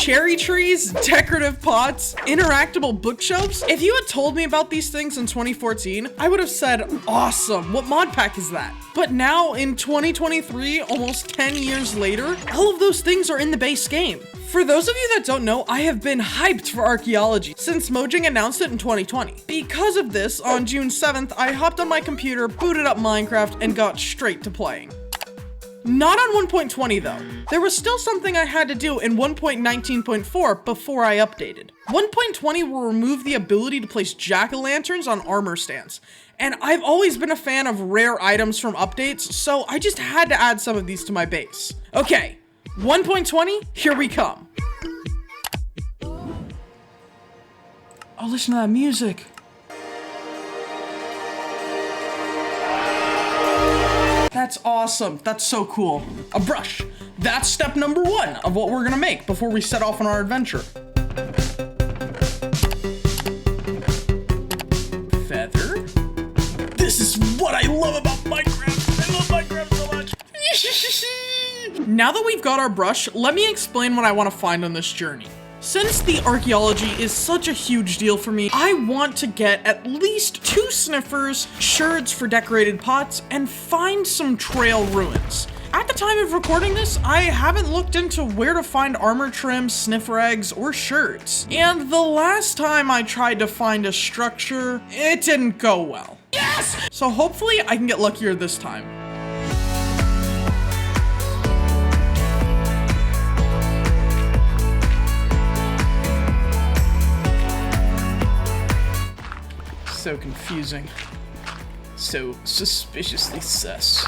cherry trees, decorative pots, interactable bookshelves. If you had told me about these things in 2014, I would have said, awesome, what mod pack is that? But now in 2023, almost 10 years later, all of those things are in the base game. For those of you that don't know, I have been hyped for archaeology since Mojang announced it in 2020. Because of this, on June 7th, I hopped on my computer, booted up Minecraft, and got straight to playing. Not on 1.20 though. There was still something I had to do in 1.19.4 before I updated. 1.20 will remove the ability to place jack-o'-lanterns on armor stands. And I've always been a fan of rare items from updates, so I just had to add some of these to my base. Okay, 1.20, here we come. Oh, listen to that music. That's awesome. That's so cool. A brush. That's step number 1 of what we're gonna make before we set off on our adventure. Feather. This is what I love about Minecraft. I love Minecraft so much. Now that we've got our brush, let me explain what I want to find on this journey. Since the archaeology is such a huge deal for me, I want to get at least 2 sniffers, sherds for decorated pots, and find some trail ruins. At the time of recording this, I haven't looked into where to find armor trim, sniffer eggs, or sherds. And the last time I tried to find a structure, it didn't go well. Yes! So hopefully I can get luckier this time. So confusing. So suspiciously sus.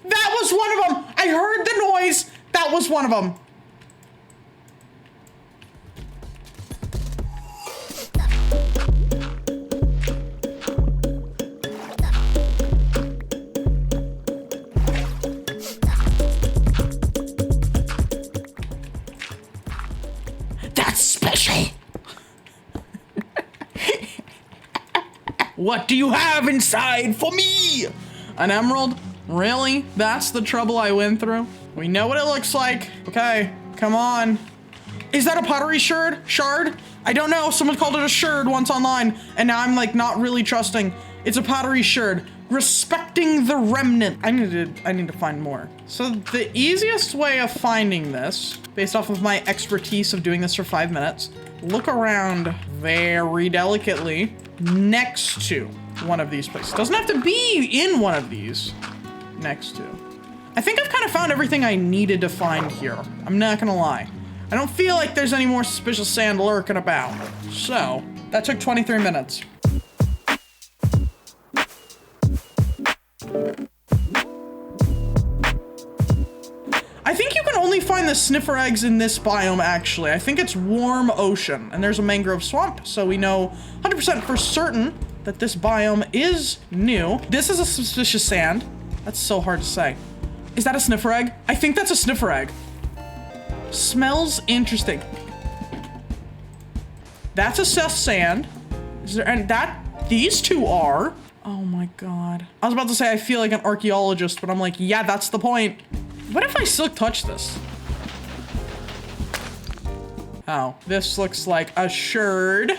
That was one of them! I heard the noise! That was one of them! That's special! What do you have inside for me? An emerald? Really? That's the trouble I went through? We know what it looks like. Okay, come on. Is that a pottery shard? I don't know. Someone called it a shard once online, and now I'm like not really trusting. It's a pottery shard. Respecting the remnant. I need to find more. So the easiest way of finding this, based off of my expertise of doing this for 5 minutes, look around very delicately next to one of these places. Doesn't have to be in one of these. Next to. I think I've kind of found everything I needed to find here. I'm not gonna lie. I don't feel like there's any more suspicious sand lurking about. So, that took 23 minutes. I think you can only find the sniffer eggs in this biome, actually. I think it's warm ocean, and there's a mangrove swamp, so we know 100% for certain that this biome is new. This is a suspicious sand. That's so hard to say. Is that a sniffer egg? I think that's a sniffer egg. Smells interesting. That's a sus sand. Is there, and that, these two are. Oh my God. I was about to say I feel like an archaeologist, but I'm like, yeah, that's the point. What if I silk touch this? Oh, this looks like a sherd.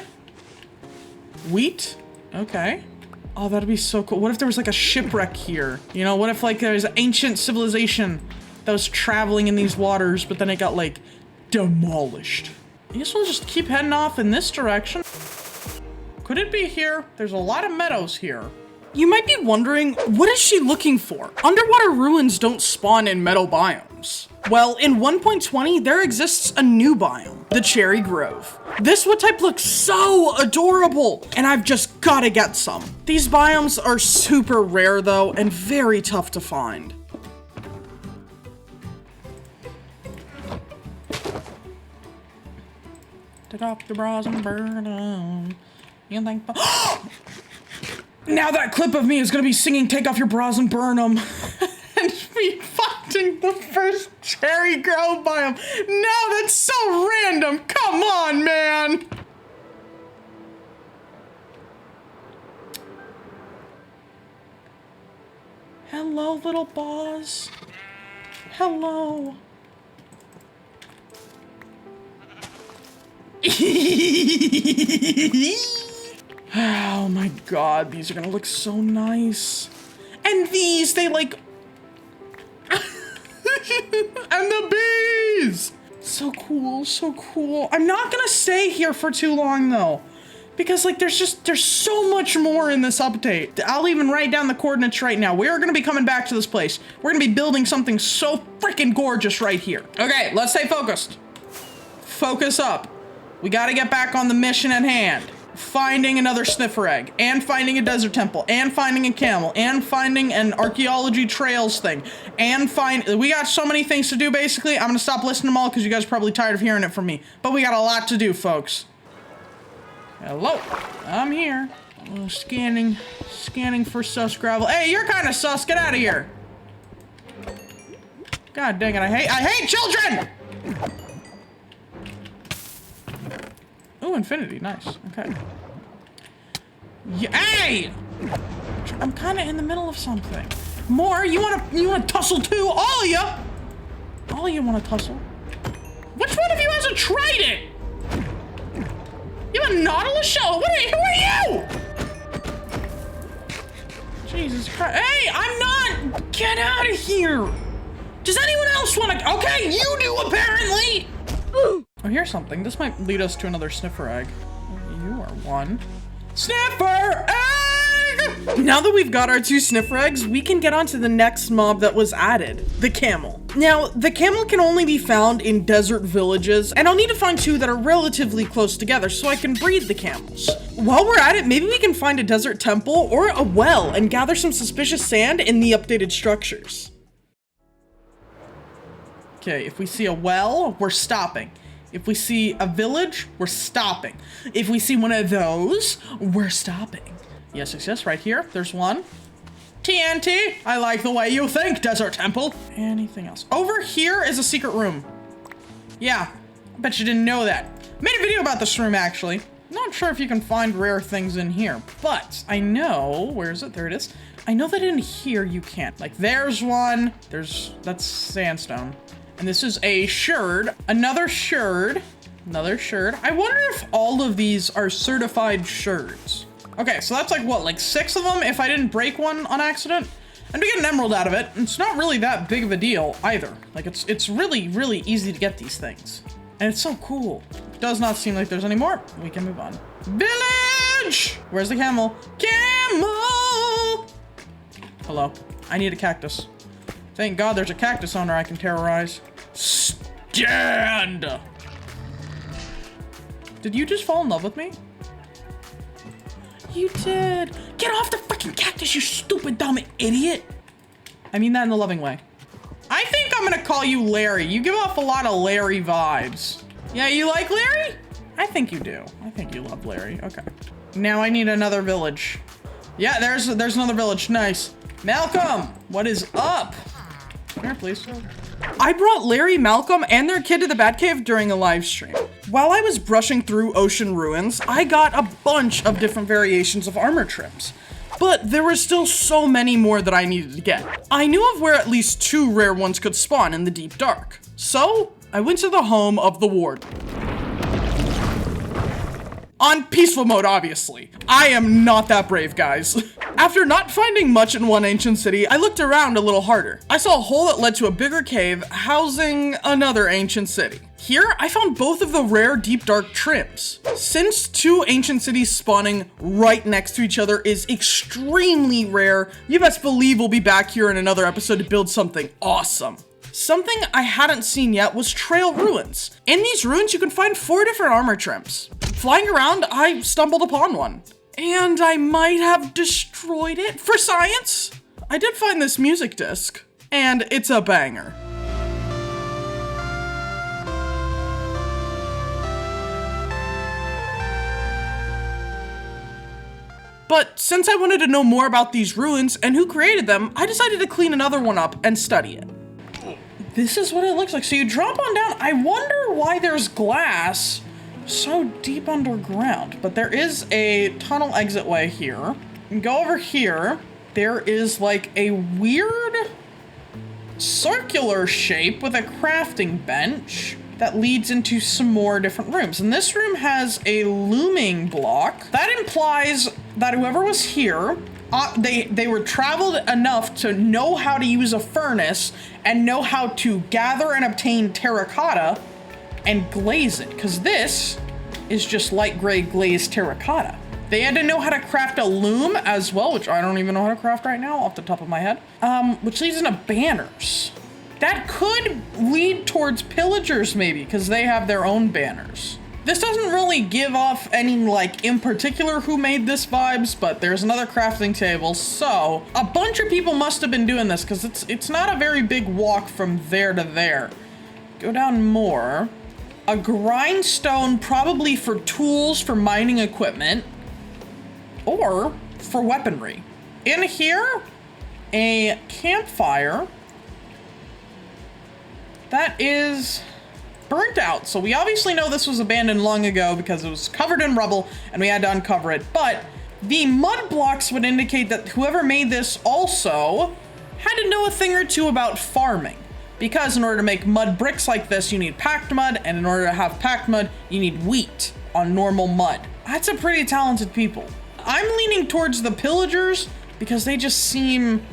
Wheat? Okay. Oh, that'd be so cool. What if there was like a shipwreck here? You know, what if like there's an ancient civilization that was traveling in these waters, but then it got like demolished? I guess we'll just keep heading off in this direction. Could it be here? There's a lot of meadows here. You might be wondering, what is she looking for? Underwater ruins don't spawn in meadow biomes. Well, in 1.20, there exists a new biome, the Cherry Grove. This wood type looks so adorable, and I've just gotta get some. These biomes are super rare though, and very tough to find. Take off your bras and burn them. You think now that clip of me is gonna be singing "Take Off Your Bras and Burn 'Em" and me finding the first Cherry Grove biome. No, that's so random. Come on, man. Hello, little boss. Hello. Oh my God, these are gonna look so nice. And these, they like, and the bees. So cool, so cool. I'm not gonna stay here for too long though, because like there's so much more in this update. I'll even write down the coordinates right now. We're gonna be coming back to this place. We're gonna be building something so freaking gorgeous right here. Okay, let's stay focused. Focus up. We gotta get back on the mission at hand. Finding another sniffer egg, and finding a desert temple, and finding a camel, and finding an archaeology trails thing, and we got so many things to do basically. I'm gonna stop listing them all because you guys are probably tired of hearing it from me. But we got a lot to do, folks. Hello, I'm here. Scanning for sus gravel. Hey, you're kind of sus, get out of here. God dang it, I hate children! Oh, infinity, nice, okay. Yeah, hey! I'm kind of in the middle of something. More, you wanna tussle too? All of you! All of you wanna tussle. Which one of you hasn't tried it? You have a Nautilus shell? Who are you? Jesus Christ, hey, I'm not! Get out of here! Does anyone else wanna, okay, you do apparently! Oh, here's something. This might lead us to another sniffer egg. You are one. Sniffer egg! Now that we've got our 2 sniffer eggs, we can get on to the next mob that was added, the camel. Now, the camel can only be found in desert villages, and I'll need to find 2 that are relatively close together so I can breed the camels. While we're at it, maybe we can find a desert temple or a well and gather some suspicious sand in the updated structures. Okay, if we see a well, we're stopping. If we see a village, we're stopping. If we see one of those, we're stopping. Yes, yes, yes, right here. There's one. TNT, I like the way you think, Desert Temple. Anything else? Over here is a secret room. Yeah, I bet you didn't know that. Made a video about this room, actually. Not sure if you can find rare things in here, but I know, where is it? There it is. I know that in here you can't. Like, there's one. That's sandstone. And this is a sherd, another sherd, another sherd. I wonder if all of these are certified sherds. Okay, so that's like what, like 6 of them if I didn't break one on accident? And we get an emerald out of it. It's not really that big of a deal either. Like it's really, really easy to get these things. And it's so cool. Does not seem like there's any more. We can move on. Village! Where's the camel? Camel! Hello, I need a cactus. Thank God there's a cactus owner I can terrorize. Stand! Did you just fall in love with me? You did. Get off the freaking cactus, you stupid dumb idiot. I mean that in a loving way. I think I'm gonna call you Larry. You give off a lot of Larry vibes. Yeah, you like Larry? I think you do. I think you love Larry. Okay. Now I need another village. Yeah, there's another village. Nice. Malcolm, what is up? Here, please. I brought Larry, Malcolm, and their kid to the Batcave during a live stream. While I was brushing through ocean ruins, I got a bunch of different variations of armor trims. But there were still so many more that I needed to get. I knew of where at least 2 rare ones could spawn in the deep dark. So, I went to the home of the Warden. On peaceful mode, obviously. I am not that brave, guys. After not finding much in one ancient city, I looked around a little harder. I saw a hole that led to a bigger cave housing another ancient city. Here, I found both of the rare deep dark trims. Since 2 ancient cities spawning right next to each other is extremely rare, you best believe we'll be back here in another episode to build something awesome. Something I hadn't seen yet was trail ruins. In these ruins, you can find 4 different armor trims. Flying around, I stumbled upon one. And I might have destroyed it for science. I did find this music disc, and it's a banger. But since I wanted to know more about these ruins and who created them, I decided to clean another one up and study it. This is what it looks like. So you drop on down. I wonder why there's glass so deep underground, but there is a tunnel exitway here. You can go over here. There is like a weird circular shape with a crafting bench. that leads into some more different rooms. And this room has a looming block. That implies that whoever was here, they were traveled enough to know how to use a furnace and know how to gather and obtain terracotta and glaze it, because this is just light gray glazed terracotta. They had to know how to craft a loom as well, which I don't even know how to craft right now off the top of my head, which leads into banners. That could lead towards pillagers maybe, because they have their own banners. This doesn't really give off any, like, in particular who made this vibes, but there's another crafting table. So a bunch of people must have been doing this, because it's not a very big walk from there to there. Go down more. A grindstone, probably for tools, for mining equipment, or for weaponry. In here, a campfire that is burnt out. So we obviously know this was abandoned long ago because it was covered in rubble and we had to uncover it. But the mud blocks would indicate that whoever made this also had to know a thing or two about farming. Because in order to make mud bricks like this, you need packed mud. And in order to have packed mud, you need wheat on normal mud. That's a pretty talented people. I'm leaning towards the pillagers because they just seem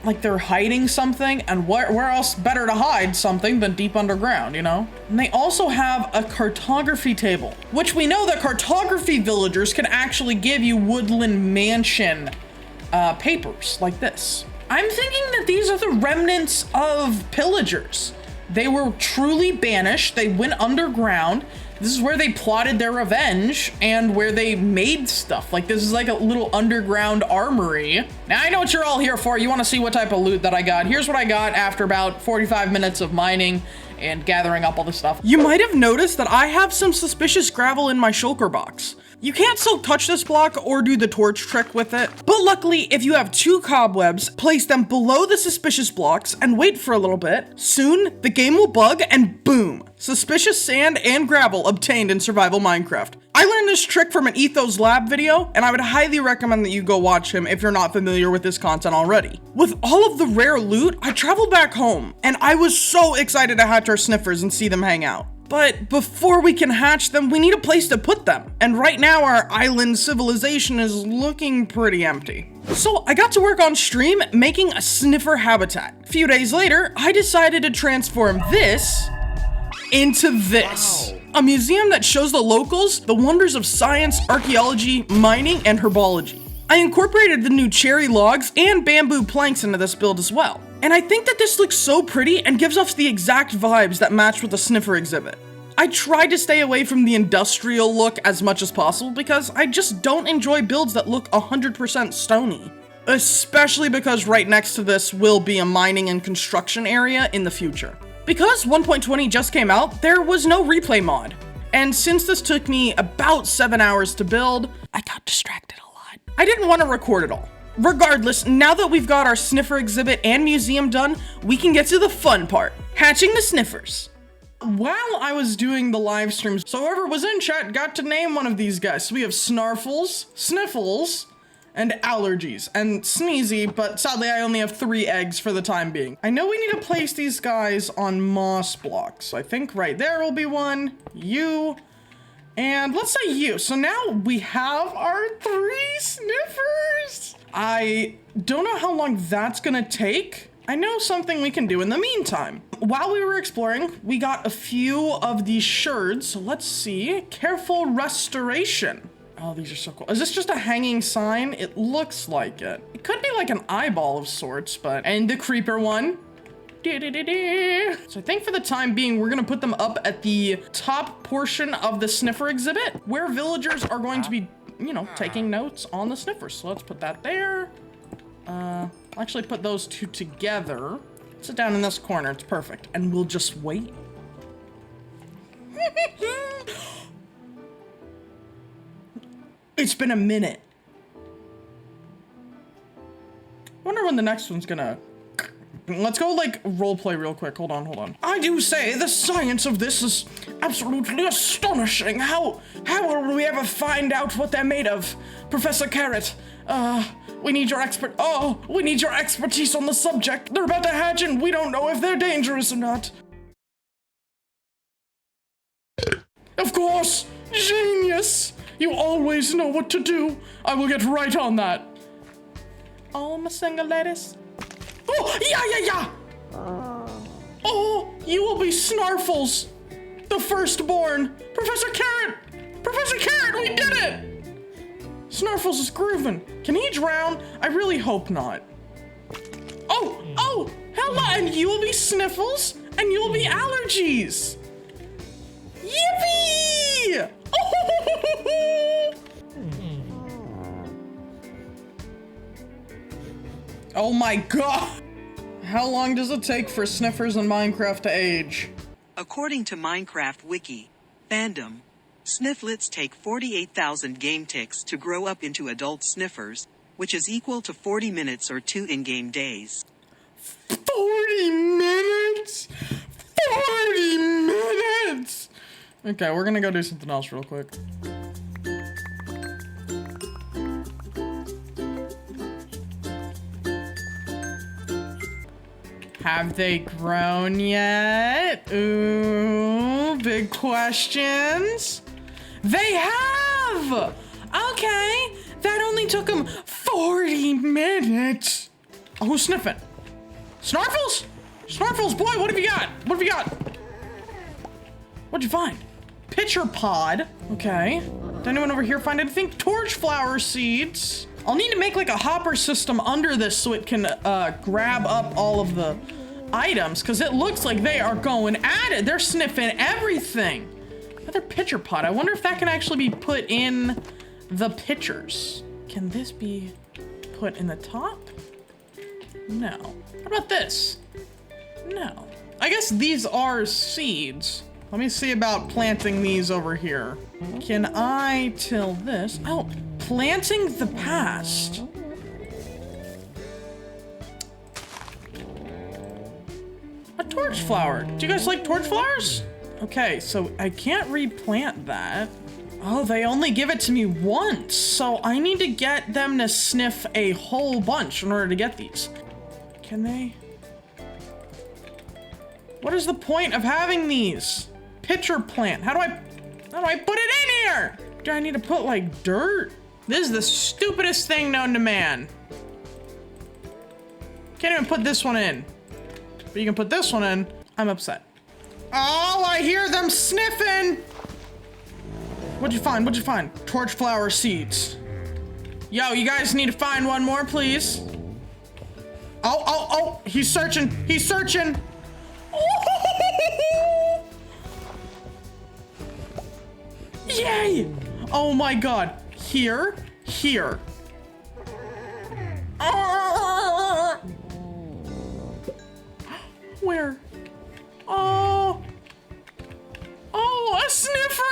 like they're hiding something, and where else better to hide something than deep underground, you know? And they also have a cartography table, which we know that cartography villagers can actually give you woodland mansion papers like this. I'm thinking that these are the remnants of pillagers. They were truly banished. They went underground. This is where they plotted their revenge and where they made stuff. Like, this is like a little underground armory. Now, I know what you're all here for. You want to see what type of loot that I got. Here's what I got after about 45 minutes of mining and gathering up all this stuff. You might have noticed that I have some suspicious gravel in my shulker box. You can't still touch this block or do the torch trick with it. But luckily, if you have 2 cobwebs, place them below the suspicious blocks and wait for a little bit. Soon, the game will bug and boom, suspicious sand and gravel obtained in survival Minecraft. I learned this trick from an Ethos Lab video, and I would highly recommend that you go watch him if you're not familiar with this content already. With all of the rare loot, I traveled back home, and I was so excited to hatch our Sniffers and see them hang out. But before we can hatch them, we need a place to put them. And right now, our island civilization is looking pretty empty. So I got to work on stream making a sniffer habitat. A few days later, I decided to transform this into this. Wow. A museum that shows the locals the wonders of science, archaeology, mining, and herbology. I incorporated the new cherry logs and bamboo planks into this build as well. And I think that this looks so pretty and gives off the exact vibes that match with the Sniffer exhibit. I tried to stay away from the industrial look as much as possible because I just don't enjoy builds that look 100% stony. Especially because right next to this will be a mining and construction area in the future. Because 1.20 just came out, there was no replay mod. And since this took me about 7 hours to build, I got distracted a lot. I didn't want to record it all. Regardless, now that we've got our Sniffer exhibit and museum done, we can get to the fun part, hatching the Sniffers. While I was doing the live streams, so whoever was in chat got to name one of these guys. So we have Snarfles, Sniffles, and Allergies, and Sneezy, but sadly I only have 3 eggs for the time being. I know we need to place these guys on moss blocks. So I think right there will be one, you, and let's say you. So now we have our 3 Sniffers. I don't know how long that's gonna take. I know something we can do in the meantime. While we were exploring, we got a few of these sherds. So let's see. Careful restoration. Oh, these are so cool. Is this just a hanging sign? It looks like it. It could be like an eyeball of sorts, but... And the creeper one. So I think for the time being, we're gonna put them up at the top portion of the Sniffer exhibit, where villagers are going to be, you know, taking notes on the Sniffers. So let's put that there. I'll actually put those 2 together. Sit down in this corner, it's perfect. And we'll just wait. It's been a minute. Wonder when the next one's gonna... Let's go, like, roleplay real quick. Hold on. I do say the science of this is absolutely astonishing. How will we ever find out what they're made of? Professor Carrot, we need your expertise on the subject. They're about to hatch and we don't know if they're dangerous or not. Of course! Genius! You always know what to do. I will get right on that. Oh, my single ladies. Oh, yeah. Oh, you will be Snarfles, the firstborn. Professor Carrot, we did it. Snarfles is grooving. Can he drown? I really hope not. Oh, hello, and you will be Sniffles, and you will be Allergies. Yippee! Oh my god! How long does it take for Sniffers in Minecraft to age? According to Minecraft Wiki, fandom, Snifflets take 48,000 game ticks to grow up into adult Sniffers, which is equal to 40 minutes or 2 in-game days. 40 minutes? 40 minutes! Okay, we're gonna go do something else real quick. Have they grown yet? Ooh, big questions. They have! Okay, that only took them 40 minutes. Oh, who's sniffing? Snarfles? Snarfles, boy, what have you got? What have you got? What'd you find? Pitcher pod. Okay. Did anyone over here find anything? Torch flower seeds. I'll need to make like a hopper system under this so it can grab up all of the items, because it looks like they are going at it. They're sniffing everything. Another pitcher pot. I wonder if that can actually be put in the pitchers. Can this be put in the top? No. How about this? No. I guess these are seeds. Let me see about planting these over here. Can I till this? Oh, planting the past. A torch flower. Do you guys like torch flowers? Okay, so I can't replant that. Oh, they only give it to me once. So I need to get them to sniff a whole bunch in order to get these. Can they? What is the point of having these? Pitcher plant. How do I put it in here? Do I need to put like dirt? This is the stupidest thing known to man. Can't even put this one in. But you can put this one in. I'm upset. Oh, I hear them sniffing. What'd you find? What'd you find? Torch flower seeds. Yo, you guys need to find one more, please. Oh, he's searching. He's searching. Yay! Oh my god. Here. Where? Oh, a sniffer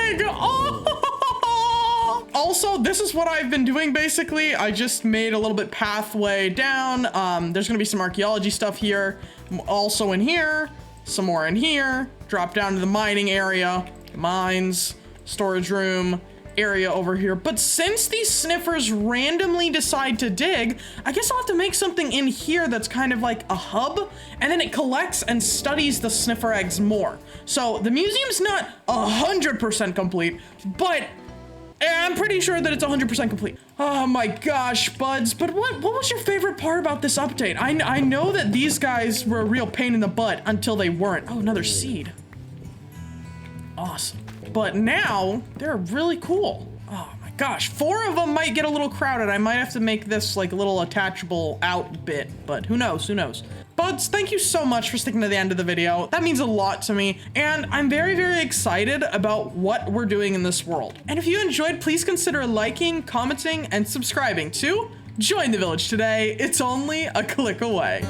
egg! Oh! Also, this is what I've been doing basically. I just made a little bit pathway down. There's gonna be some archaeology stuff here. Also in here, some more in here. Drop down to the mining area, mines, storage room, area over here. But since these sniffers randomly decide to dig, I guess I'll have to make something in here that's kind of like a hub, and then it collects and studies the sniffer eggs more. So the museum's not 100% complete, but I'm pretty sure that it's 100% complete. Oh my gosh, Budz. But what was your favorite part about this update? I know that these guys were a real pain in the butt until they weren't. Oh, another seed. Awesome. But now they're really cool. Oh my gosh, 4 of them might get a little crowded. I might have to make this like a little attachable out bit, but who knows, who knows. Budz, thank you so much for sticking to the end of the video. That means a lot to me, and I'm very, very excited about what we're doing in this world. And if you enjoyed, please consider liking, commenting, and subscribing to Join the Village today. It's only a click away.